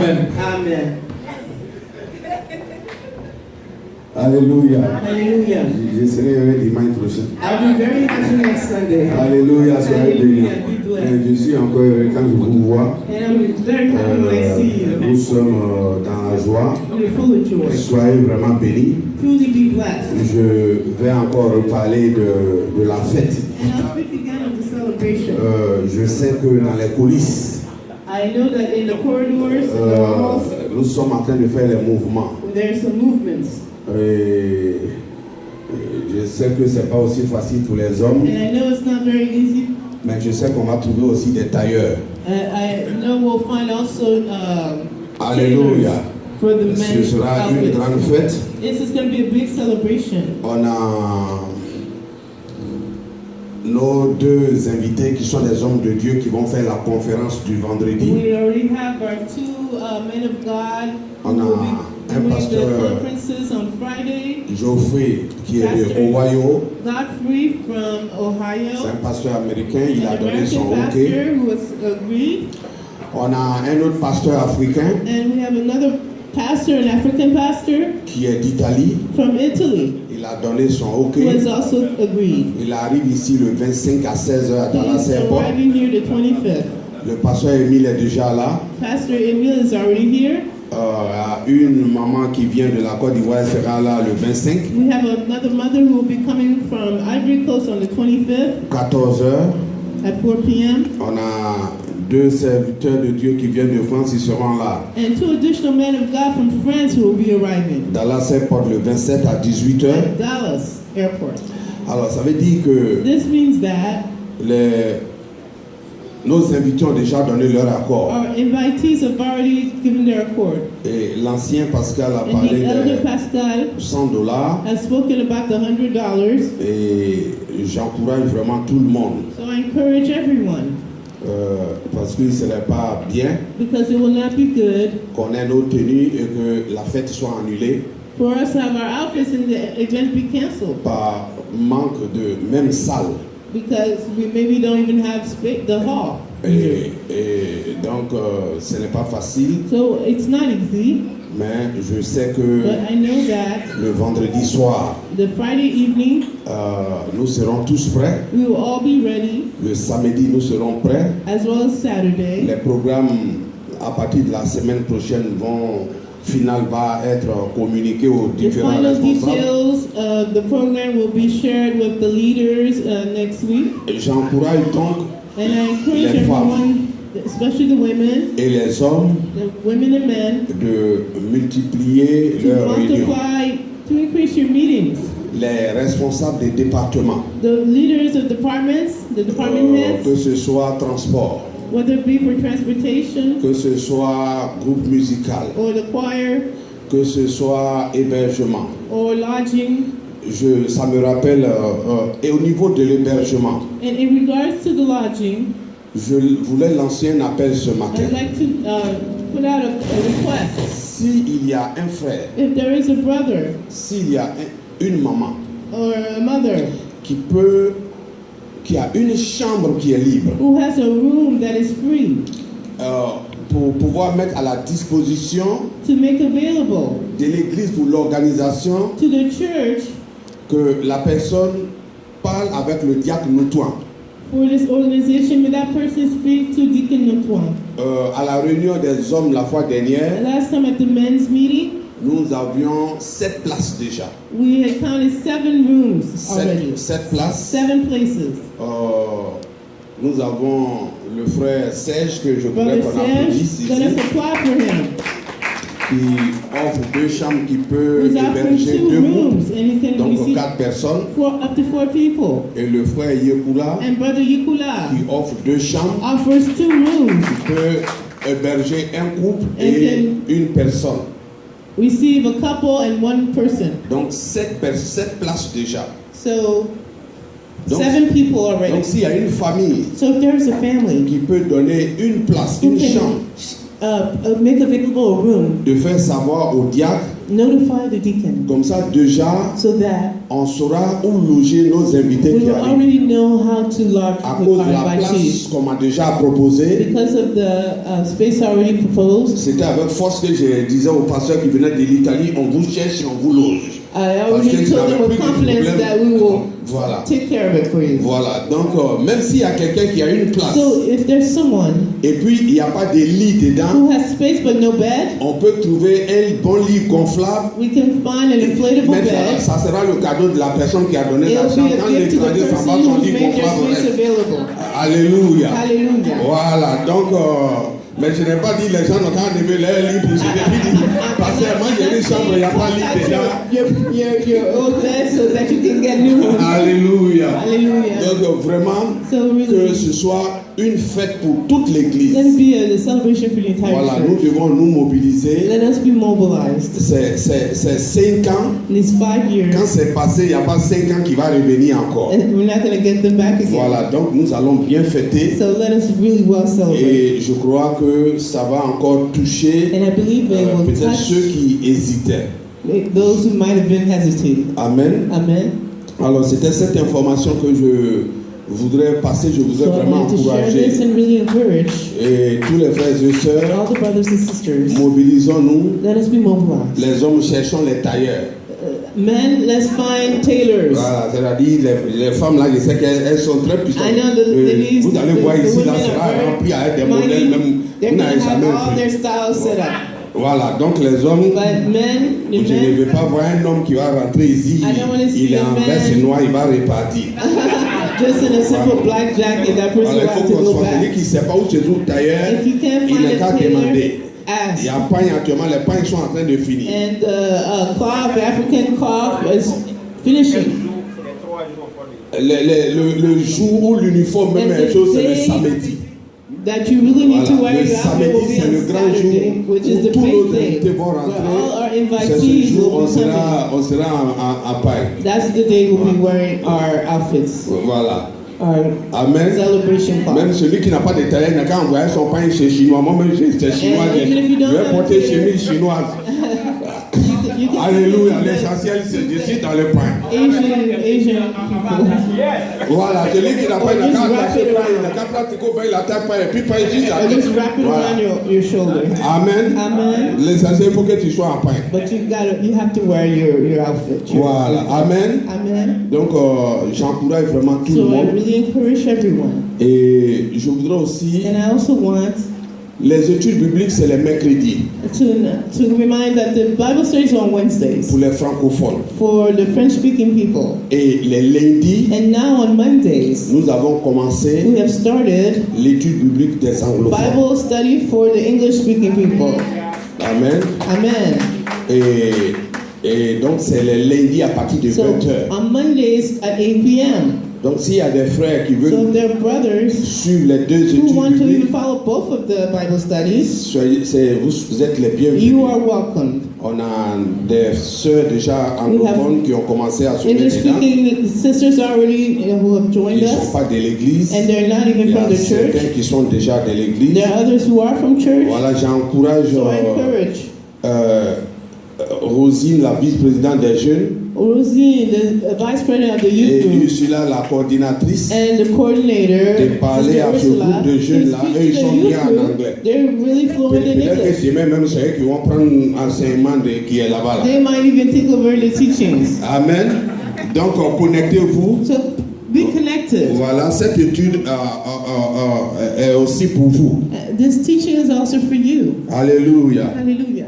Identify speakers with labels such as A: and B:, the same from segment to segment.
A: Amen.
B: Amen.
C: Alléluia.
B: Hallelujah.
C: Je serai heureux dimanche prochain.
B: I'll be very happy next Sunday.
C: Alléluia, soyez bénis.
B: Hallelujah. Be blessed.
C: Et je suis encore heureux quand je vous vois.
B: And I'm very happy when I see
C: Nous
B: you.
C: sommes dans la joie.
B: We're full of joy.
C: Soyez vraiment bénis.
B: Truly be blessed.
C: Je vais encore reparler de la fête.
B: And I'll speak again of the celebration.
C: Je sais que dans les coulisses,
B: I know that in the corridors, in the halls,
C: nous sommes en train de faire les mouvements.
B: there's some movements.
C: Et je sais que ce n'est pas aussi facile pour les hommes,
B: And I know it's not very easy.
C: mais je sais qu'on va trouver aussi des tailleurs.
B: I know we'll find also
C: Alléluia.
B: tailors for the
C: Ce
B: men's
C: sera une
B: outfits.
C: grande fête.
B: This is going to be a big celebration.
C: On a nos deux invités qui sont des hommes de Dieu qui vont faire la conférence du vendredi.
B: We already have our two men of God who
C: On a
B: will be
C: un
B: doing
C: pasteur,
B: the conferences on Friday.
C: Geoffrey qui est de
B: Pasteur
C: Ohio.
B: Godfrey from
C: C'est
B: Ohio,
C: un pasteur américain, il a
B: an
C: donné son
B: American
C: OK.
B: pastor who has agreed.
C: On a un autre pasteur africain
B: And we have another pastor, an African pastor
C: qui est d'Italie.
B: from Italy
C: Il a donné son OK.
B: who has also agreed.
C: Il arrive ici le 25 à 16h à Dallas
B: He's
C: Airport.
B: arriving here the 25th.
C: Le pasteur Émile est déjà là.
B: Pastor Emil is already here.
C: Une maman qui vient de la Côte d'Ivoire sera là le 25,
B: We have another mother who will be coming from Ivory Coast on the 25th
C: 14h.
B: at 4 p.m.
C: On a deux serviteurs de Dieu qui viennent de France, ils seront là.
B: And two additional men of God from France who will be arriving
C: Dallas Airport le 27 à 18h.
B: at Dallas Airport.
C: Alors ça veut dire que
B: This means that
C: nos invités ont déjà donné leur accord.
B: our invitees have already given their accord.
C: Et l'ancien Pascal a
B: And
C: parlé
B: the elder
C: de
B: Pascal
C: $100
B: has spoken about the $100.
C: et j'encourage vraiment tout le monde
B: So I encourage everyone
C: parce que ce n'est pas bien
B: because it will not be good
C: qu'on ait nos tenues et que la fête soit annulée
B: for us to have our outfits and the event be canceled
C: par manque de même salle.
B: because we maybe don't even have the hall.
C: Et donc ce n'est pas facile,
B: So it's not easy,
C: mais je sais que
B: but I know that
C: le vendredi soir,
B: the Friday evening
C: nous serons tous prêts.
B: we will all be ready,
C: Le samedi, nous serons prêts.
B: as well as Saturday.
C: Les programmes à partir de la semaine prochaine va être communiqué aux
B: The
C: différents
B: final
C: responsables.
B: details of the program will be shared with the leaders next week.
C: Et j'encourage donc
B: And I encourage
C: Les femmes.
B: everyone, especially the women,
C: et les hommes
B: the women and men,
C: de multiplier
B: to
C: leurs réunions.
B: multiply, to increase your meetings.
C: Les responsables des départements,
B: The leaders of departments, the department heads,
C: que ce soit transport,
B: whether it be for transportation
C: que ce soit groupe musical,
B: or the choir
C: que ce soit hébergement.
B: or lodging.
C: Ça me rappelle, et au niveau de l'hébergement,
B: And in regards to the lodging,
C: je voulais lancer un appel ce matin.
B: I'd like to put out a request.
C: S'il y a un frère,
B: If there is a brother
C: s'il y a une maman
B: or a mother
C: qui a une chambre qui est libre,
B: who has a room that is free
C: pour pouvoir mettre à la disposition
B: to make available
C: de l'église pour l'organisation,
B: to the church
C: que la personne parle avec le diacre Noutouan.
B: for this organization, may that person speak to Deacon Notwan.
C: À la réunion des hommes la fois dernière,
B: Last time at the men's meeting,
C: nous avions 7 places déjà.
B: we had counted 7 rooms already.
C: 7 places.
B: 7 places.
C: Nous avons le frère Serge que je voudrais
B: Brother
C: qu'on applaudisse
B: Serge, let us
C: ici,
B: apply for him.
C: qui offre 2 chambres qui peut
B: He's offering
C: héberger
B: 2
C: 2 groupes,
B: rooms and he can
C: donc
B: receive
C: 4 personnes.
B: up to 4 people.
C: Et le frère Yekula
B: And Brother Yikula
C: qui offre 2 chambres
B: offers 2 rooms.
C: qui peut héberger un couple et une personne.
B: Receive a couple and 1 person.
C: Donc 7 places déjà.
B: So
C: Donc,
B: 7 people already.
C: donc s'il y a une famille
B: So if there's a family
C: qui peut donner une place,
B: who
C: une chambre,
B: can make available a room,
C: de faire savoir au diacre
B: Notify the deacon
C: Comme ça, déjà,
B: so that
C: on saura où loger nos invités
B: we
C: qui
B: will
C: arrivent.
B: already know how to lodge
C: À
B: with
C: cause
B: our
C: de la
B: invitees.
C: place qu'on m'a déjà proposée,
B: Because of the space already proposed,
C: c'était avec force que je disais aux pasteurs qui venaient de l'Italie, on vous cherche et on vous loge.
B: I
C: Parce
B: already
C: que
B: told them
C: j'avais
B: with
C: plus de
B: confidence
C: problème.
B: that we will
C: Voilà.
B: take care of it for you.
C: Voilà. Donc, même s'il y a quelqu'un qui a une place,
B: So if there's someone
C: et puis il n'y a pas de lit dedans,
B: who has space but no bed,
C: on peut trouver un bon lit gonflable.
B: we can find an inflatable
C: Mais
B: bed.
C: ça sera le cadeau de la personne qui a donné
B: It'll
C: l'argent.
B: be a
C: Quand
B: gift to the
C: l'étranger s'en va,
B: person
C: son
B: who's
C: lit
B: made their
C: gonflable
B: space
C: reste.
B: available.
C: Alléluia.
B: Hallelujah.
C: Voilà. Donc, mais je n'ai pas dit les gens n'ont qu'à lever leur lit pour se dépiler. Parce que moi j'ai une chambre, il n'y a pas de lit dedans.
B: Your old bed so that you can get new ones.
C: Alléluia.
B: Hallelujah.
C: Donc, vraiment,
B: So
C: que
B: really,
C: ce soit une fête pour toute
B: let
C: l'église.
B: it be a celebration for the entire
C: Voilà, nous
B: church.
C: devons nous mobiliser.
B: Let us be mobilized.
C: C'est 5 ans.
B: In these 5 years,
C: Quand c'est passé, il n'y a pas 5 ans qui va revenir encore.
B: and we're not going to get them back again.
C: Voilà, donc nous allons bien fêter.
B: So let us really well celebrate.
C: Et je crois que ça va encore toucher
B: And I believe it will
C: peut-être
B: touch
C: ceux qui hésitaient.
B: those who might have been hesitating.
C: Amen.
B: Amen.
C: Alors c'était cette information que je voudrais passer. Je voudrais
B: So I
C: vraiment
B: wanted to share
C: encourager.
B: this and really encourage
C: Et tous les frères et sœurs,
B: all the brothers and sisters.
C: mobilisons-nous.
B: Let us be mobilized.
C: Les hommes, cherchons les tailleurs.
B: Men, let's find tailors.
C: Voilà, c'est-à-dire les femmes là, je sais qu'elles sont très puissantes.
B: I know the ladies,
C: Vous allez voir
B: the
C: ici, là,
B: women
C: sera
B: are
C: rempli avec des
B: very
C: modèles, même
B: mighty. They're
C: vous
B: going
C: n'avez
B: to have
C: jamais
B: all their
C: vu.
B: styles set up.
C: Voilà, donc les hommes,
B: But men, the
C: je ne
B: men,
C: veux pas voir un homme qui va rentrer ici,
B: I don't wanna see
C: il est
B: a
C: en
B: man.
C: veste noire, il va repartir.
B: just in a simple black jacket, that person
C: Voilà,
B: will
C: il
B: have
C: faut
B: to
C: qu'on
B: go
C: soit celui
B: back.
C: qui ne sait pas où se trouve tailleur,
B: If you can't
C: il
B: find
C: n'a
B: a
C: qu'à
B: tailor,
C: demander. Il
B: ask.
C: y a pagne actuellement, les pagnes sont en train de finir.
B: And cloth, African cloth is finishing.
C: Le jour où l'uniforme même
B: And
C: est
B: the
C: chose, c'est le
B: day
C: samedi.
B: That you really need to
C: Voilà,
B: wear
C: le
B: your outfit will
C: samedi,
B: be
C: c'est le
B: on
C: grand jour
B: Saturday, which is
C: où
B: the
C: tous nos
B: big
C: invités
B: day,
C: vont
B: where all our
C: rentrer. C'est ce
B: invitees
C: jour où
B: will be coming.
C: on sera en paille.
B: That's the day we'll be wearing our outfits,
C: Voilà.
B: our
C: Amen.
B: celebration
C: Même
B: cloth.
C: celui qui n'a pas de tailleur n'a qu'à envoyer son pain chez Chinois. Moi-même, c'est chinois.
B: And even if you
C: Je
B: don't
C: vais
B: have
C: porter
B: tailleur-
C: chemise chinoise.
B: You can
C: Alléluia.
B: see
C: L'essentiel, c'est je suis dans le pain.
B: Asian people.
C: Voilà. Celui qui n'a pas
B: Or
C: n'a
B: just
C: qu'à
B: wrap
C: attacher
B: it
C: pain.
B: around.
C: Il n'a qu'à pratiquer au pain, il attaque pain. Et puis pain juste à
B: Or just wrap it
C: Voilà.
B: around your shoulder.
C: Amen.
B: Amen.
C: L'essentiel, il faut que tu sois en pain.
B: But you have to wear your outfit.
C: Voilà. Amen.
B: Amen.
C: Donc, j'encourage vraiment tout le
B: So I
C: monde.
B: really encourage everyone.
C: Et je voudrais aussi,
B: And I also want
C: les études bibliques, c'est les mercredis
B: to remind that the Bible studies are on Wednesdays
C: pour les francophones.
B: for the French-speaking people.
C: Et les lundis,
B: And now on Mondays,
C: nous avons commencé
B: we have started
C: l'étude biblique des anglophones.
B: Bible study for the English-speaking people.
C: Amen.
B: Amen.
C: Et donc, c'est les lundis à partir de
B: So
C: 20h.
B: on Mondays at 8 p.m.
C: Donc, s'il y a des frères qui
B: So
C: veulent
B: if there are brothers
C: suivre les deux
B: who
C: études
B: want to even
C: bibliques,
B: follow both of the Bible studies,
C: vous êtes les bienvenus.
B: you are welcome.
C: On a des sœurs déjà anglophones qui ont commencé à se mettre dedans.
B: English-speaking sisters already who have joined
C: Ils ne sont
B: us,
C: pas de l'église.
B: and they're not even
C: Il y
B: from
C: a
B: the church.
C: certains qui sont déjà de l'église.
B: There are others who are from church.
C: Voilà, j'encourage
B: So I encourage
C: Rosine, la vice-présidente des jeunes,
B: Rosie, the vice president of the
C: et
B: youth group,
C: Ursula, la coordinatrice,
B: and the coordinator,
C: de parler
B: Sister
C: à ce
B: Ursula,
C: groupe de jeunes là.
B: to
C: Eux, ils
B: speak to
C: sont
B: the
C: bien
B: youth
C: en
B: group.
C: anglais.
B: They're really fluent in
C: Peut-être que
B: English.
C: c'est même ceux qui vont prendre enseignement qui est là-bas. Là.
B: They might even take over the teachings.
C: Amen. Donc, connectez-vous.
B: So be connected.
C: Voilà, cette étude est aussi pour vous.
B: This teaching is also for you.
C: Alléluia.
B: Hallelujah.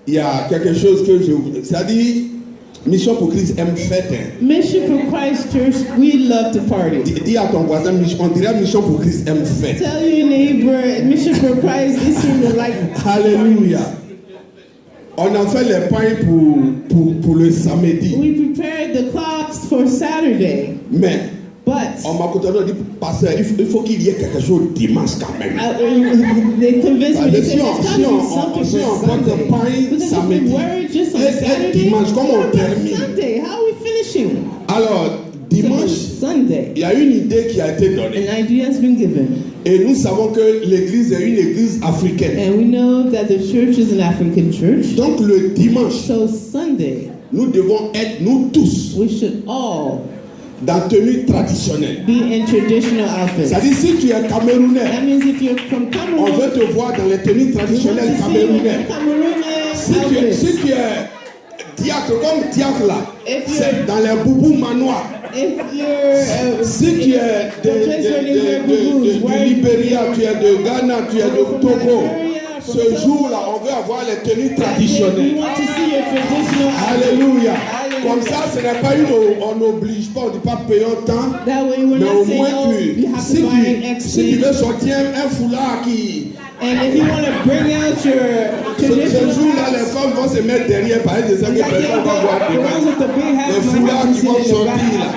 C: Il y a quelque chose que c'est-à-dire, Mission pour Christ aime fête. Hein.
B: Mission for Christ Church, we love to party.
C: Dis à ton voisin, on dirait Mission pour Christ aime fête.
B: Tell your neighbor, Mission for Christ, this is like.
C: Alléluia. On a fait les pains pour le samedi.
B: We prepared the clocks for Saturday,
C: Mais
B: but
C: on m'a dit, pasteur, il faut qu'il y ait quelque chose dimanche quand même.
B: they convinced me. They said,
C: Si
B: let's
C: on
B: come to something
C: si on
B: for
C: porte
B: Sunday.
C: pain
B: Because if
C: samedi,
B: we were just on
C: et
B: Saturday,
C: dimanche, comment on
B: what about
C: termine?
B: Sunday? How are we finishing?
C: Alors, dimanche,
B: Sunday,
C: il y a une idée qui a été donnée.
B: an idea has been given.
C: Et nous savons que l'église est une église africaine.
B: And we know that the church is an African church.
C: Donc le dimanche,
B: So Sunday,
C: nous devons être, nous tous,
B: we should all
C: dans tenue traditionnelle.
B: be in traditional outfits.
C: C'est-à-dire, si tu es camerounais,
B: That means if you're from
C: on
B: Cameroon,
C: veut te voir dans les tenues
B: we want
C: traditionnelles
B: to see you in
C: camerounaises.
B: Cameroonian
C: Si
B: outfits.
C: tu es diacre, comme diacre là,
B: If
C: c'est
B: you're-
C: dans les boubous manoirs.
B: If you're
C: Si tu es du Libéria, tu es de Ghana, tu es de Togo, ce jour-là, on veut avoir les tenues
B: we
C: traditionnelles.
B: want to see your traditional outfits.
C: Alléluia.
B: Hallelujah.
C: Comme ça, ce n'est pas on n'oblige pas, on ne dit pas payons tant.
B: That way we're
C: Mais au
B: not saying,
C: moins,
B: oh, you have
C: si
B: to buy an
C: tu
B: exchange.
C: veux sortir un foulard qui...
B: And if you want to bring out your
C: Ce
B: traditional
C: jour-là, les
B: hats,
C: femmes vont se mettre derrière, parce que
B: like
C: personne va voir
B: the ones with the big
C: les
B: hats might
C: foulards
B: have to
C: qui
B: sit
C: vont
B: in the
C: sortir là.
B: back.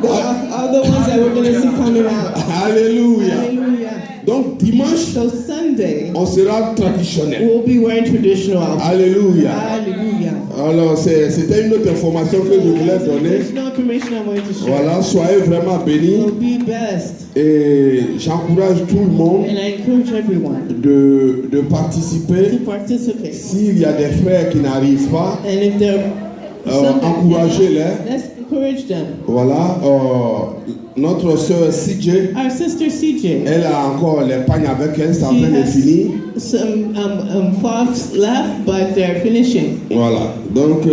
B: The other ones that we're going to see coming out.
C: Alléluia.
B: Hallelujah.
C: Donc dimanche,
B: So Sunday,
C: on sera traditionnel.
B: we'll be wearing traditional outfits.
C: Alléluia.
B: Hallelujah.
C: Alors c'était une autre information que je voulais donner.
B: Additional information I wanted to share.
C: Voilà, soyez vraiment bénis.
B: So be blessed.
C: Et j'encourage tout le monde
B: And I encourage everyone
C: de participer.
B: to participate.
C: S'il y a des frères qui n'arrivent pas,
B: And if they're some that
C: encouragez-les.
B: let's encourage them.
C: Voilà, notre sœur CJ,
B: Our sister CJ,
C: elle a encore les pagnes avec elle, c'est en
B: she
C: train de
B: has
C: finir.
B: some cloths left, but they're finishing.
C: Voilà, donc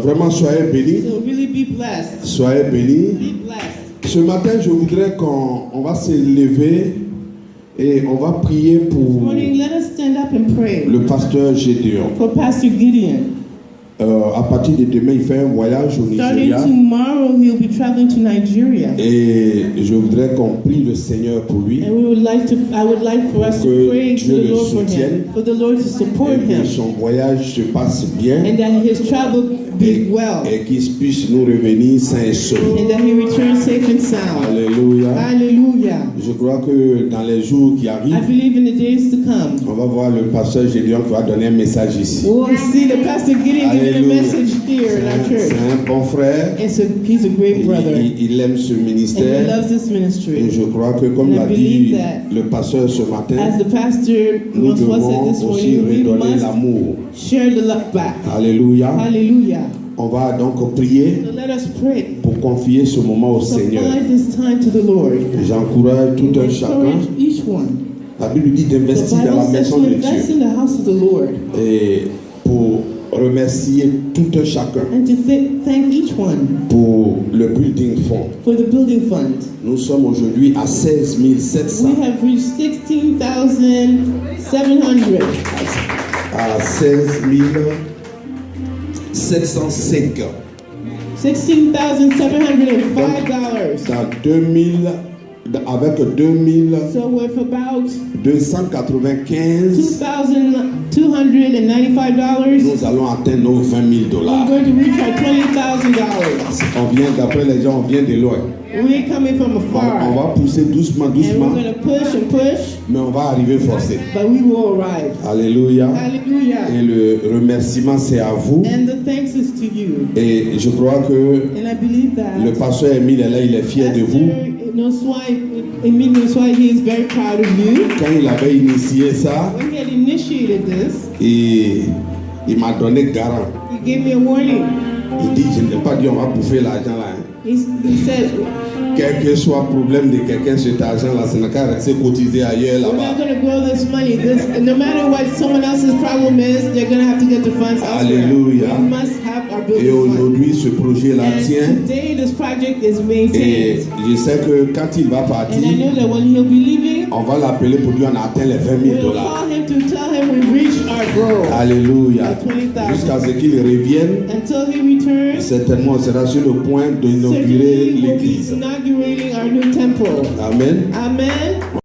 C: vraiment soyez bénis.
B: So really be blessed.
C: Soyez bénis.
B: Be blessed.
C: Ce matin, je voudrais qu'on va se lever et on va prier
B: This
C: pour
B: morning, let us stand up and pray
C: le pasteur Gédéon.
B: for Pastor Gideon.
C: À partir de demain, il fait un voyage au
B: Starting
C: Nigeria
B: tomorrow, he'll be traveling to Nigeria.
C: et je voudrais qu'on prie le Seigneur pour lui
B: And I would like for us to
C: Que
B: pray to
C: Dieu
B: the
C: le
B: Lord for
C: soutienne.
B: him, for the Lord to support
C: et que
B: him,
C: son voyage se passe bien
B: and that his travel be well,
C: et qu'il puisse nous revenir sains et saufs.
B: and that he returns safe and sound.
C: Alléluia.
B: Hallelujah.
C: Je crois que dans les jours qui
B: I
C: arrivent,
B: believe in the days to come,
C: on va voir le pasteur Gédéon qui va donner un message ici.
B: we'll see the Pastor Gideon giving a
C: Hallelujah.
B: message here in our
C: C'est
B: church.
C: un bon frère.
B: He's a great brother, and
C: Il aime ce
B: he
C: ministère.
B: loves this
C: Et
B: ministry.
C: je crois que, comme
B: And I
C: l'a
B: believe
C: dit
B: that
C: le pasteur ce matin,
B: As the pastor
C: nous
B: once said
C: devons
B: this
C: aussi
B: morning, we
C: redonner
B: must
C: l'amour.
B: share the love back.
C: Alléluia.
B: Hallelujah.
C: On va donc prier
B: So let us pray.
C: pour confier ce moment au
B: So
C: Seigneur.
B: find this time to the Lord.
C: J'encourage tout un chacun.
B: Encourage each one.
C: La Bible dit
B: The
C: d'investir dans la
B: Bible says
C: maison
B: to
C: de
B: invest
C: Dieu.
B: in the house of the Lord
C: Et pour remercier tout un chacun
B: and to thank each one
C: pour le building fund.
B: for the building fund.
C: Nous sommes aujourd'hui à 16 700.
B: We have reached 16,700.
C: À 16 705.
B: $16,705.
C: Dans 2000, avec 2295
B: So with about $2,295,
C: nous allons atteindre nos 20 000
B: we're going to reach our $20,000.
C: On vient, d'après les gens, on vient de loin.
B: We're coming from
C: On
B: afar.
C: va pousser doucement,
B: And we're
C: doucement,
B: going to push and push,
C: mais on va arriver forcé.
B: but we will arrive.
C: Alléluia.
B: Hallelujah.
C: Et le remerciement, c'est à vous.
B: And the thanks is to you.
C: Et je crois que
B: And I believe that
C: le pasteur Émile est là, il est fier de vous.
B: Emile Noswai, he is very proud of you.
C: Quand il avait initié ça,
B: When he had initiated this,
C: et il m'a donné garant.
B: he gave me a warning.
C: Il dit, je ne vais pas dire on va bouffer l'argent là. Hein.
B: He said,
C: Quel que soit le problème de quelqu'un, cet argent-là, c'est n'a qu'à rester cotisé ailleurs
B: we're
C: là-bas.
B: not going to grow this money. No matter what someone else's problem is, they're going to have to get the funds elsewhere.
C: Alléluia.
B: We must have our
C: Et
B: building fund.
C: aujourd'hui, ce projet-là
B: And
C: tient.
B: today, this project is
C: Et
B: maintained.
C: je sais que quand il va
B: And I
C: partir,
B: know that when he'll be leaving,
C: on va l'appeler pour dire on a atteint les 20 000
B: we'll call him to tell him we reached our goal.
C: Alléluia.
B: 20,000.
C: Jusqu'à ce qu'il revienne,
B: Until he returns,
C: certainement on sera sur le point d'inaugurer
B: certainly we'll be
C: l'église.
B: inaugurating our new temple.
C: Amen.
B: Amen.